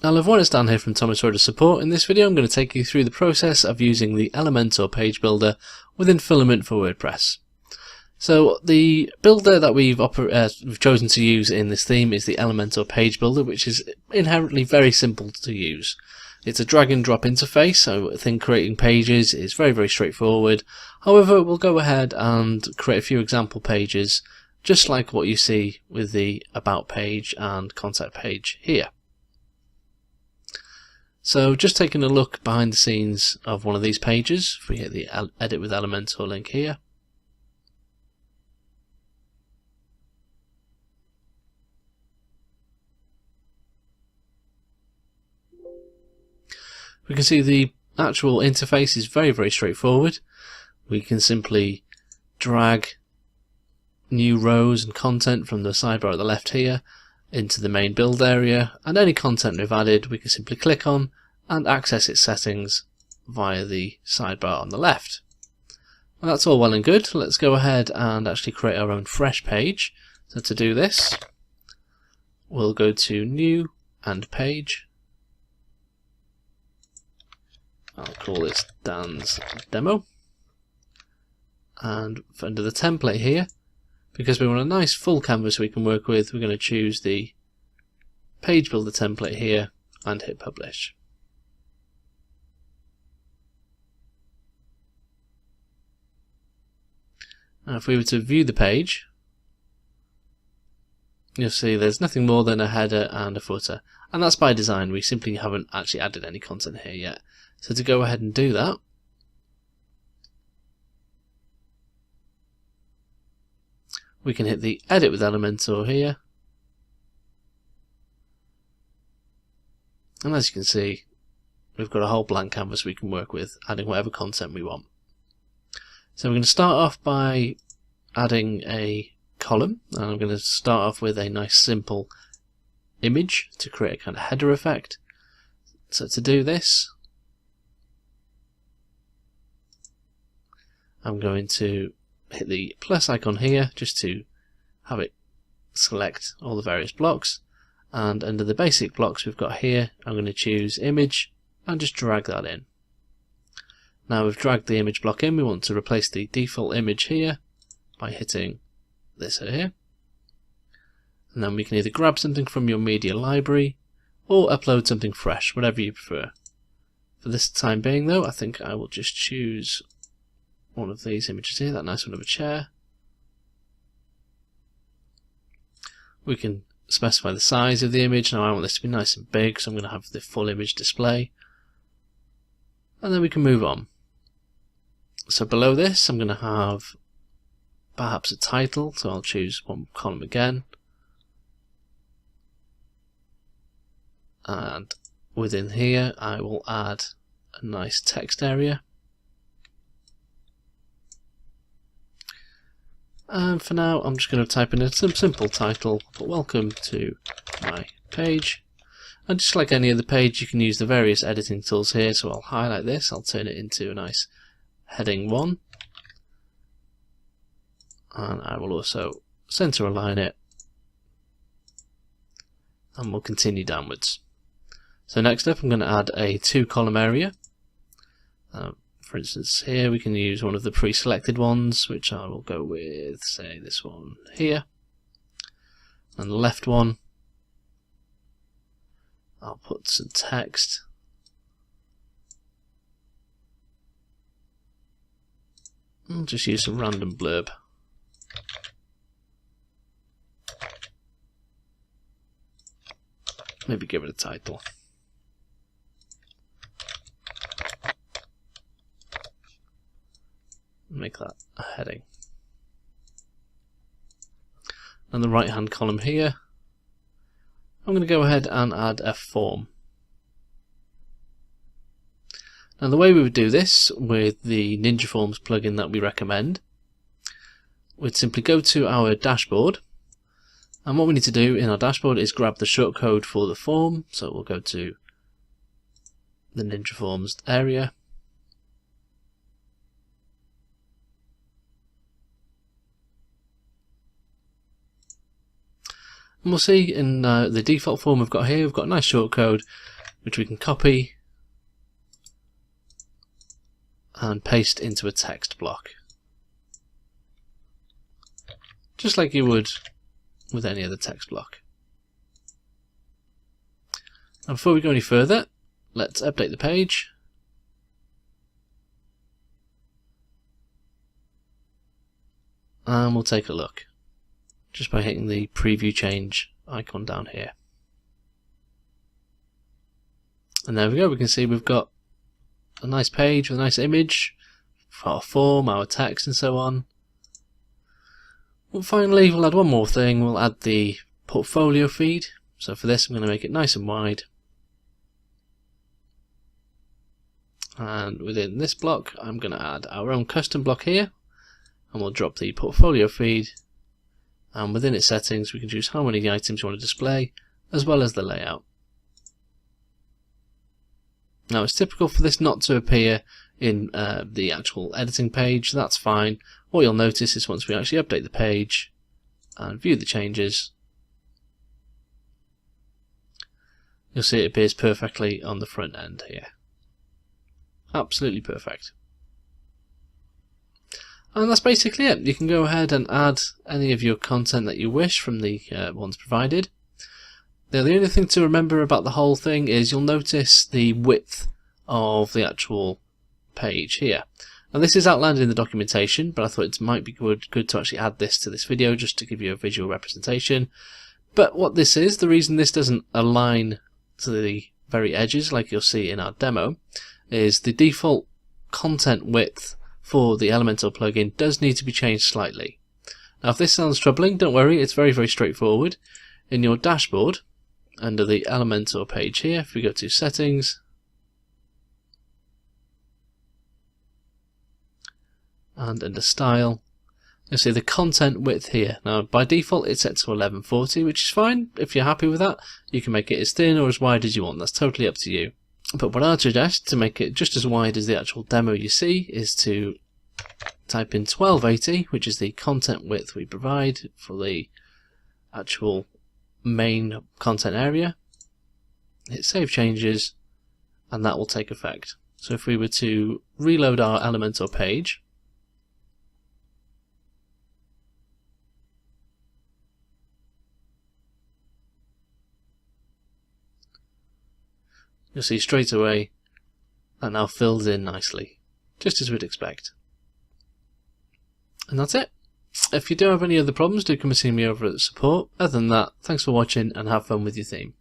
Hello everyone, it's Dan here from Thomas Roder Support. In this video I'm going to take you through the process of using the Elementor page builder within Philament for WordPress. So the builder that we've chosen to use in this theme is the Elementor page builder, which is inherently very simple to use. It's a drag and drop interface, so I think creating pages is very straightforward. However, we'll go ahead and create a few example pages just like what you see with the About page and Contact page here. So just taking a look behind the scenes of one of these pages, if we hit the Edit with Elementor link here, we can see the actual interface is very straightforward. We can simply drag new rows and content from the sidebar at the left here into the main build area, and any content we've added we can simply click on and access its settings via the sidebar on the left. Well, that's all well and good. Let's go ahead and actually create our own fresh page. So to do this, we'll go to New and Page. I'll call this Dan's Demo, and under the template here, because we want a nice full canvas we can work with, we're going to choose the page builder template here and hit publish. Now if we were to view the page, you'll see there's nothing more than a header and a footer, and that's by design. We simply haven't actually added any content here yet. So to go ahead and do that, we can hit the Edit with Elementor here, and as you can see we've got a whole blank canvas we can work with, adding whatever content we want. So we're going to start off by adding a column, and I'm going to start off with a nice simple image to create a kind of header effect. So to do this, I'm going to hit the plus icon here just to have it select all the various blocks, and under the basic blocks we've got here I'm going to choose image and just drag that in. Now we've dragged the image block in, we want to replace the default image here by hitting this here, and then we can either grab something from your media library or upload something fresh, whatever you prefer. For this time being though, I think I will just choose one of these images here, that nice one of a chair. We can specify the size of the image. Now I want this to be nice and big, so I'm going to have the full image display, and then we can move on. So below this I'm going to have perhaps a title, so I'll choose one column again, and within here I will add a nice text area. And for now I'm just going to type in a simple title, welcome to my page, and just like any other page you can use the various editing tools here. So I'll highlight this, I'll turn it into a nice heading 1, and I will also center align it, and we'll continue downwards. So next up I'm going to add a 2-column area. For instance, here we can use one of the pre-selected ones, which I will go with, say, this one here. And the left one, I'll put some text. I'll just use some random blurb. Maybe give it a title. Make that a heading. And the right hand column here, I'm going to go ahead and add a form. Now the way we would do this with the Ninja Forms plugin that we recommend, we'd simply go to our dashboard, and what we need to do in our dashboard is grab the shortcode for the form. So we'll go to the Ninja Forms area, And we'll see in the default form we've got here, we've got a nice shortcode which we can copy and paste into a text block, just like you would with any other text block. And before we go any further, let's update the page. And we'll take a look just by hitting the preview change icon down here. And there we go, we can see we've got a nice page with a nice image for our form, our text and so on. Well, finally we'll add one more thing, we'll add the portfolio feed. So for this I'm going to make it nice and wide. And within this block I'm going to add our own custom block here, and we'll drop the portfolio feed, and within its settings we can choose how many items you want to display as well as the layout. Now it's typical for this not to appear in the actual editing page, that's fine. What you'll notice is once we actually update the page and view the changes, you'll see it appears perfectly on the front end here. Absolutely perfect. And that's basically it. You can go ahead and add any of your content that you wish from the ones provided. Now the only thing to remember about the whole thing is you'll notice the width of the actual page here. Now this is outlined in the documentation, but I thought it might be good to actually add this to this video just to give you a visual representation. But what this is, the reason this doesn't align to the very edges like you'll see in our demo, is the default content width for the Elementor plugin does need to be changed slightly. Now if this sounds troubling, don't worry, it's very straightforward. In your dashboard, under the Elementor page here, if we go to settings, and under style, you'll see the content width here. Now by default it's set to 1140, which is fine. If you're happy with that, you can make it as thin or as wide as you want, that's totally up to you. But what I'd suggest to make it just as wide as the actual demo you see is to type in 1280, which is the content width we provide for the actual main content area. Hit save changes and that will take effect. So if we were to reload our Elementor page, you'll see straight away that now fills in nicely, just as we'd expect. And that's it. If you do have any other problems, do come and see me over at support. Other than that, thanks for watching and have fun with your theme.